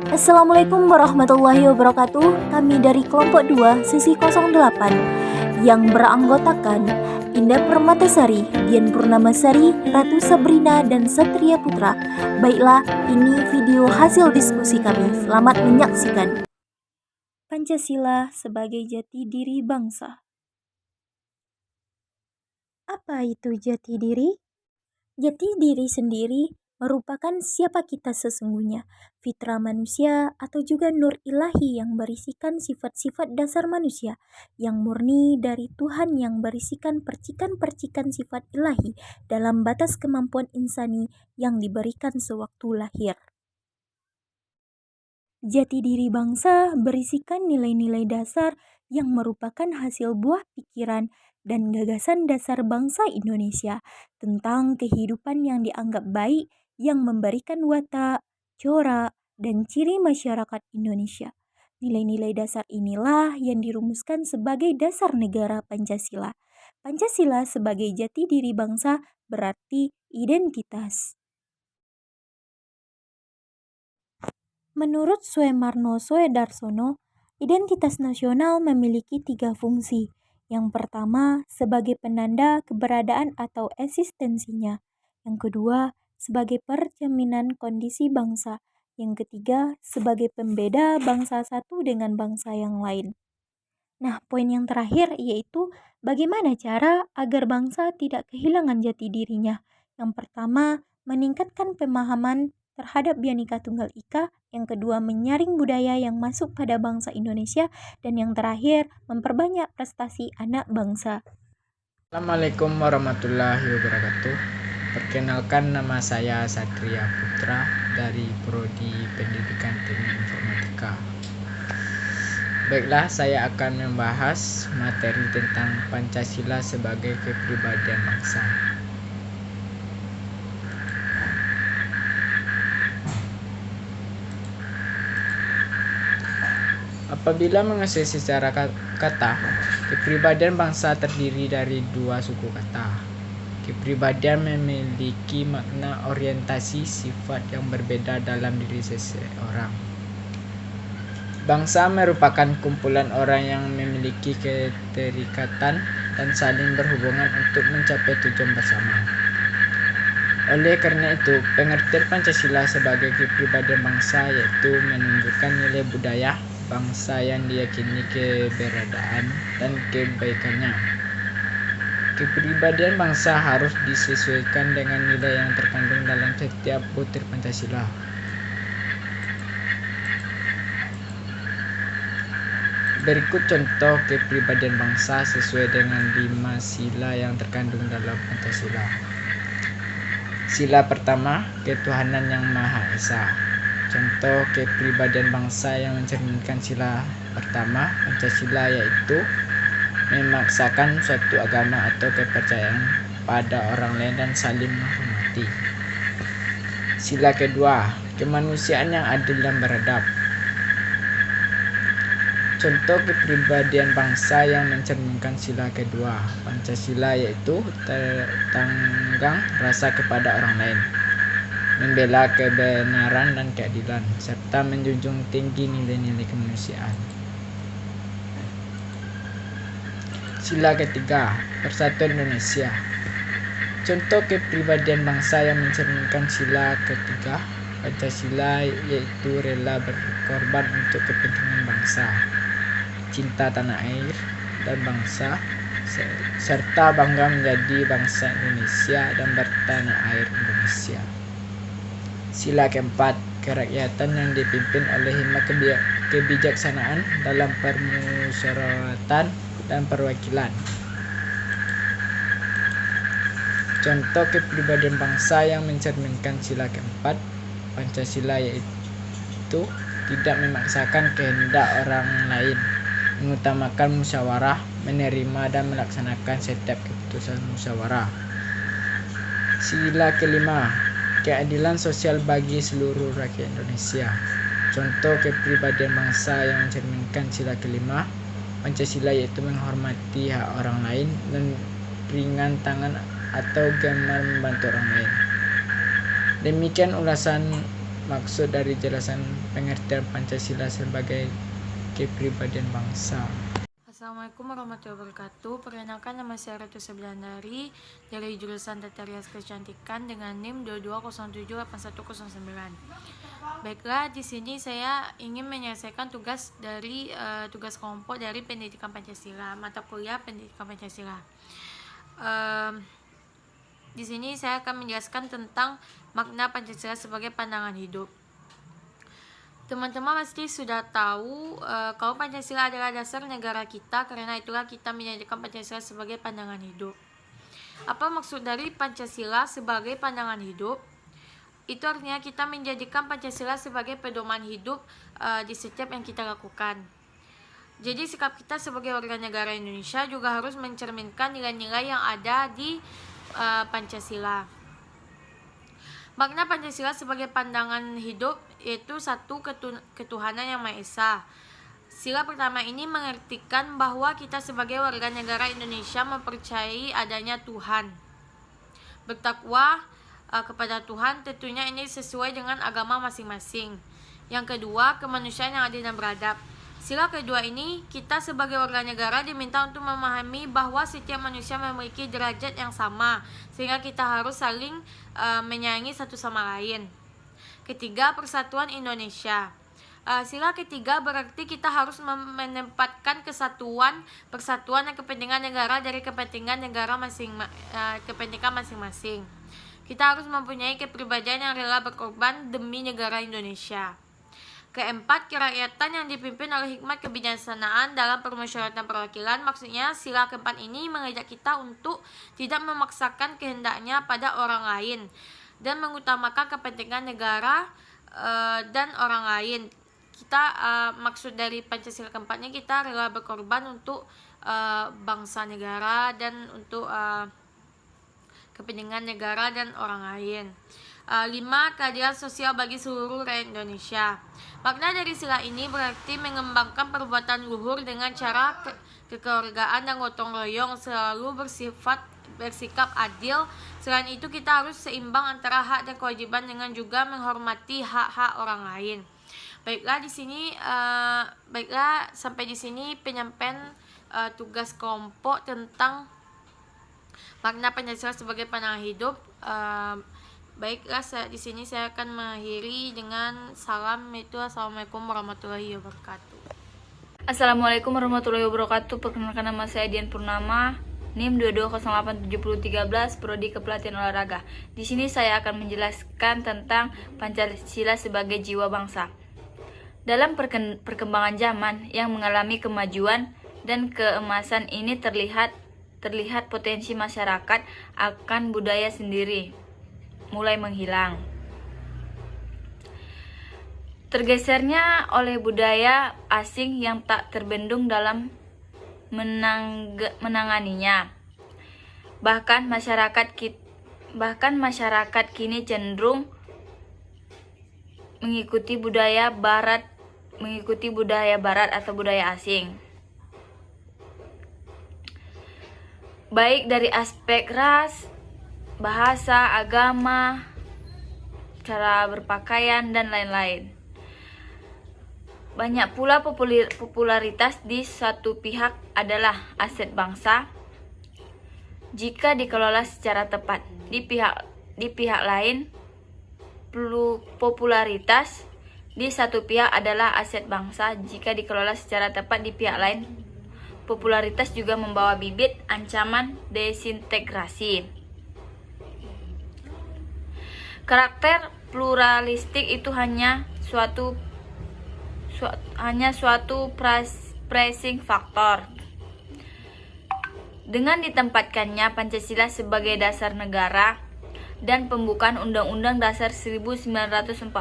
Assalamualaikum warahmatullahi wabarakatuh. Kami dari kelompok 2 sisi 08 yang beranggotakan Indah Permatasari, Dian Purnamasari, Ratu Sabrina, dan Satria Putra. Baiklah, ini video hasil diskusi kami. Selamat menyaksikan. Pancasila sebagai jati diri bangsa. Apa itu jati diri? Jati diri sendiri merupakan siapa kita sesungguhnya, fitrah manusia atau juga nur ilahi yang berisikan sifat-sifat dasar manusia, yang murni dari Tuhan yang berisikan percikan-percikan sifat ilahi dalam batas kemampuan insani yang diberikan sewaktu lahir. Jati diri bangsa berisikan nilai-nilai dasar yang merupakan hasil buah pikiran dan gagasan dasar bangsa Indonesia tentang kehidupan yang dianggap baik yang memberikan watak, corak, dan ciri masyarakat Indonesia. Nilai-nilai dasar inilah yang dirumuskan sebagai dasar negara Pancasila. Pancasila sebagai jati diri bangsa berarti identitas. Menurut Suemarno Soedarsono, identitas nasional memiliki 3 fungsi. Yang pertama, sebagai penanda keberadaan atau eksistensinya. Yang kedua, sebagai percerminan kondisi bangsa. Yang ketiga, sebagai pembeda bangsa satu dengan bangsa yang lain. Nah, poin yang terakhir yaitu bagaimana cara agar bangsa tidak kehilangan jati dirinya. Yang pertama, meningkatkan pemahaman terhadap Bhinneka Tunggal Ika. Yang kedua, menyaring budaya yang masuk pada bangsa Indonesia. Dan yang terakhir, memperbanyak prestasi anak bangsa. Assalamualaikum warahmatullahi wabarakatuh. Perkenalkan, nama saya Satria Putra dari Prodi Pendidikan Teknik Informatika. Baiklah, saya akan membahas materi tentang Pancasila sebagai kepribadian bangsa. Apabila menguasai secara kata, kepribadian bangsa terdiri dari 2 suku kata. Kepribadian memiliki makna orientasi sifat yang berbeda dalam diri seseorang. Bangsa merupakan kumpulan orang yang memiliki keterikatan dan saling berhubungan untuk mencapai tujuan bersama. Oleh karena itu, pengertian Pancasila sebagai kepribadian bangsa yaitu menunjukkan nilai budaya bangsa yang diyakini keberadaan dan kebaikannya. Kepribadian bangsa harus disesuaikan dengan nilai yang terkandung dalam setiap butir Pancasila. Berikut contoh kepribadian bangsa sesuai dengan 5 sila yang terkandung dalam Pancasila. Sila pertama, ketuhanan yang Maha Esa. Contoh kepribadian bangsa yang mencerminkan sila pertama Pancasila yaitu memaksakan suatu agama atau kepercayaan pada orang lain dan saling menghormati. Sila kedua, kemanusiaan yang adil dan beradab. Contoh kepribadian bangsa yang mencerminkan sila kedua Pancasila yaitu tanggang rasa kepada orang lain, membela kebenaran dan keadilan, serta menjunjung tinggi nilai-nilai kemanusiaan. Sila ketiga, Persatuan Indonesia. Contoh kepribadian bangsa yang mencerminkan sila ketiga Pancasila yaitu rela berkorban untuk kepentingan bangsa, cinta tanah air dan bangsa, serta bangga menjadi bangsa Indonesia dan bertanah air Indonesia. Sila keempat, kerakyatan yang dipimpin oleh hikmat kebijaksanaan dalam permusyawaratan dan perwakilan. Contoh kepribadian bangsa yang mencerminkan sila keempat Pancasila yaitu tidak memaksakan kehendak orang lain, mengutamakan musyawarah, menerima dan melaksanakan setiap keputusan musyawarah. Sila kelima, keadilan sosial bagi seluruh rakyat Indonesia. Contoh kepribadian bangsa yang mencerminkan sila kelima Pancasila yaitu menghormati hak orang lain dan ringan tangan atau gemar membantu orang lain. Demikian ulasan maksud dari jelasan pengertian Pancasila sebagai kepribadian bangsa. Assalamualaikum warahmatullahi wabarakatuh. Perkenalkan, nama saya Ratu Sebilandari dari jurusan Tata Rias Kecantikan dengan NIM 22078109. Baiklah, di sini saya ingin menyelesaikan tugas kelompok dari Pendidikan Pancasila, mata kuliah Pendidikan Pancasila. Di sini saya akan menjelaskan tentang makna Pancasila sebagai pandangan hidup. Teman-teman pasti sudah tahu kalau Pancasila adalah dasar negara kita, karena itulah kita menjadikan Pancasila sebagai pandangan hidup. Apa maksud dari Pancasila sebagai pandangan hidup? Itu artinya kita menjadikan Pancasila sebagai pedoman hidup di setiap yang kita lakukan. Jadi sikap kita sebagai warga negara Indonesia juga harus mencerminkan nilai-nilai yang ada di Pancasila. Makna Pancasila sebagai pandangan hidup yaitu satu, ketuhanan yang Maha Esa. Sila pertama ini mengartikan bahwa kita sebagai warga negara Indonesia mempercayai adanya Tuhan. Bertakwa kepada Tuhan, tentunya ini sesuai dengan agama masing-masing. Yang kedua, kemanusiaan yang adil dan beradab. Sila kedua ini, kita sebagai warga negara diminta untuk memahami bahwa setiap manusia memiliki derajat yang sama, sehingga kita harus saling menyayangi satu sama lain. Ketiga, persatuan Indonesia. Sila ketiga berarti kita harus menempatkan persatuan dan kepentingan negara dari kepentingan masing-masing. Kita harus mempunyai kepribadian yang rela berkorban demi negara Indonesia. Keempat, kerakyatan yang dipimpin oleh hikmat kebijaksanaan dalam permusyawaratan perwakilan. Maksudnya sila keempat ini mengajak kita untuk tidak memaksakan kehendaknya pada orang lain dan mengutamakan kepentingan negara dan orang lain. Maksud dari Pancasila keempatnya, kita rela berkorban untuk bangsa negara dan untuk kepentingan negara dan orang lain. 5. Keadilan sosial bagi seluruh rakyat Indonesia. Makna dari sila ini berarti mengembangkan perbuatan luhur dengan cara kekeluargaan dan gotong royong, selalu bersikap adil. Selain itu, kita harus seimbang antara hak dan kewajiban dengan juga menghormati hak-hak orang lain. Baiklah, sampai di sini penyampaian tugas kelompok tentang makna Pancasila sebagai pandangan hidup. Baiklah, di sini saya akan mengakhiri dengan salam, itu assalamualaikum warahmatullahi wabarakatuh. Assalamualaikum warahmatullahi wabarakatuh. Perkenalkan, nama saya Dian Purnama, NIM 22087013, Prodi Kepelatihan Olahraga. Di sini saya akan menjelaskan tentang Pancasila sebagai jiwa bangsa. Dalam perkembangan zaman yang mengalami kemajuan dan keemasan ini terlihat potensi masyarakat akan budaya sendiri mulai menghilang. Tergesernya oleh budaya asing yang tak terbendung dalam menanganinya. Bahkan masyarakat kini cenderung mengikuti budaya barat atau budaya asing. Baik dari aspek ras, bahasa, agama, cara berpakaian, dan lain-lain. Banyak pula popularitas di suatu pihak adalah aset bangsa jika dikelola secara tepat. Di pihak lain, popularitas di satu pihak adalah aset bangsa jika dikelola secara tepat. Di pihak lain, popularitas juga membawa bibit ancaman desintegrasi. Karakter pluralistik itu hanya suatu pressing faktor. Dengan ditempatkannya Pancasila sebagai dasar negara dan pembukaan Undang-Undang Dasar 1945,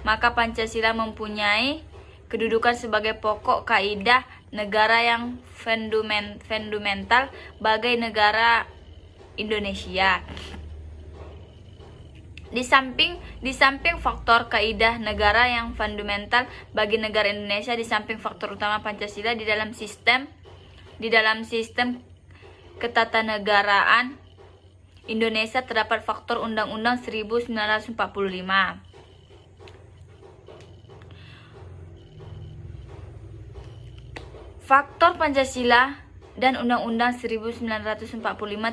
maka Pancasila mempunyai kedudukan sebagai pokok kaidah negara yang fundamental bagi negara Indonesia. Di samping faktor kaidah negara yang fundamental bagi negara Indonesia, di samping faktor utama Pancasila di dalam sistem ketatanegaraan Indonesia terdapat faktor Undang-Undang 1945. Faktor Pancasila dan Undang-Undang 1945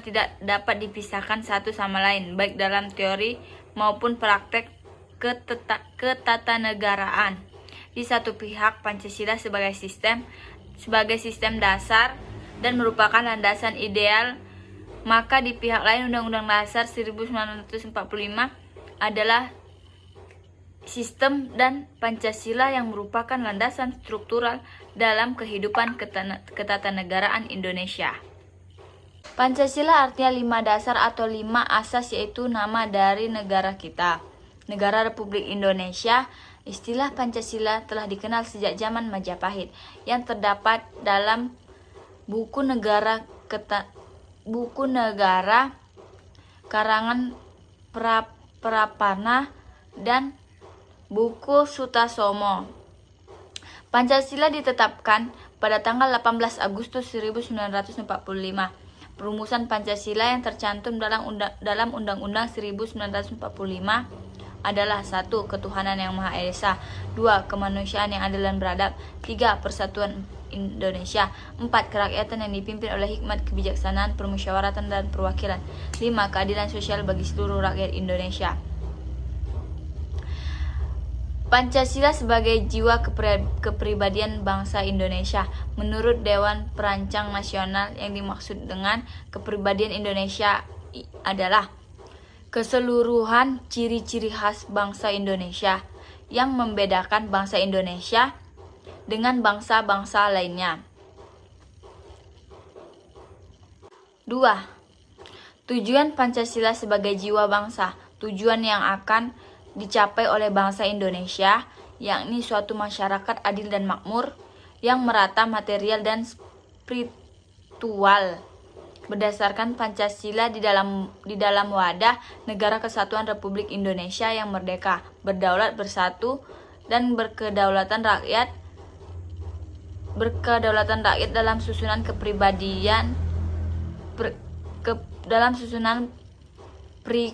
tidak dapat dipisahkan satu sama lain, baik dalam teori maupun praktek ketatanegaraan. Di satu pihak, Pancasila sebagai sistem dasar dan merupakan landasan ideal, maka di pihak lain Undang-Undang Dasar 1945 adalah sistem dan Pancasila yang merupakan landasan struktural dalam kehidupan ketatanegaraan Indonesia. Pancasila artinya 5 dasar atau 5 asas, yaitu nama dari negara kita, Negara Republik Indonesia. Istilah Pancasila telah dikenal sejak zaman Majapahit, yang terdapat dalam buku negara karangan Prapana dan buku Sutasomo. Pancasila ditetapkan pada tanggal 18 Agustus 1945. Perumusan Pancasila yang tercantum dalam Undang-Undang 1945 adalah 1. Ketuhanan yang Maha Esa, 2. Kemanusiaan yang adil dan beradab, 3. Persatuan Indonesia, 4. Kerakyatan yang dipimpin oleh hikmat kebijaksanaan, permusyawaratan dan perwakilan, 5. Keadilan sosial bagi seluruh rakyat Indonesia. Pancasila sebagai jiwa kepribadian bangsa Indonesia. Menurut Dewan Perancang Nasional, yang dimaksud dengan kepribadian Indonesia adalah keseluruhan ciri-ciri khas bangsa Indonesia yang membedakan bangsa Indonesia dengan bangsa-bangsa lainnya. 2. Tujuan Pancasila sebagai jiwa bangsa. Tujuan yang akan dicapai oleh bangsa Indonesia, yakni suatu masyarakat adil dan makmur yang merata material dan spiritual, berdasarkan Pancasila di dalam wadah Negara Kesatuan Republik Indonesia yang merdeka, berdaulat, bersatu, dan berkedaulatan rakyat dalam susunan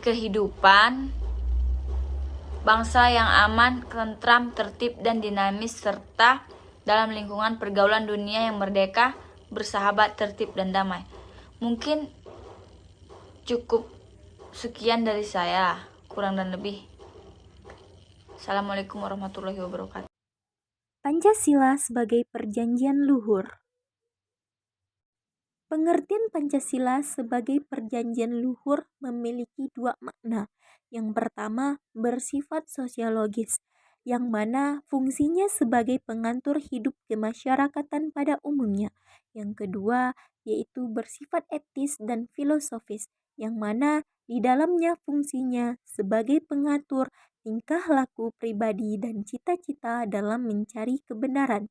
kehidupan bangsa yang aman, tentram, tertib, dan dinamis, serta dalam lingkungan pergaulan dunia yang merdeka, bersahabat, tertib, dan damai. Mungkin cukup sekian dari saya, kurang dan lebih. Assalamualaikum warahmatullahi wabarakatuh. Pancasila sebagai perjanjian luhur. Pengertian Pancasila sebagai perjanjian luhur memiliki 2 makna. Yang pertama, bersifat sosiologis, yang mana fungsinya sebagai pengatur hidup kemasyarakatan pada umumnya. Yang kedua, yaitu bersifat etis dan filosofis, yang mana di dalamnya fungsinya sebagai pengatur tingkah laku pribadi dan cita-cita dalam mencari kebenaran.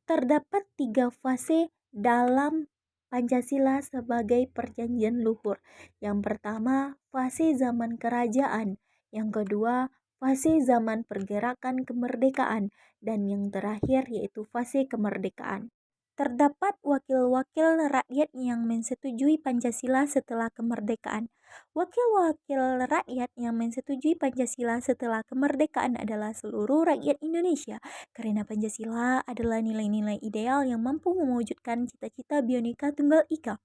Terdapat 3 fase dalam Pancasila sebagai perjanjian luhur. Yang pertama, fase zaman kerajaan. Yang kedua, fase zaman pergerakan kemerdekaan. Dan yang terakhir yaitu fase kemerdekaan. Terdapat wakil-wakil rakyat yang menyetujui Pancasila setelah kemerdekaan. Wakil-wakil rakyat yang menyetujui Pancasila setelah kemerdekaan adalah seluruh rakyat Indonesia, karena Pancasila adalah nilai-nilai ideal yang mampu mewujudkan cita-cita Bhinneka Tunggal Ika.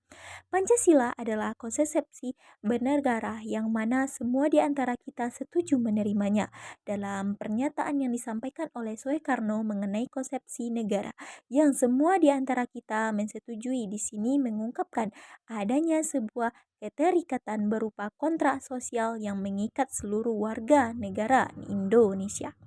Pancasila adalah konsepsi bernegara yang mana semua di antara kita setuju menerimanya. Dalam pernyataan yang disampaikan oleh Soekarno mengenai konsepsi negara, yang semua di antara kita menyetujui, di sini mengungkapkan adanya sebuah keterikatan berupa kontrak sosial yang mengikat seluruh warga negara Indonesia.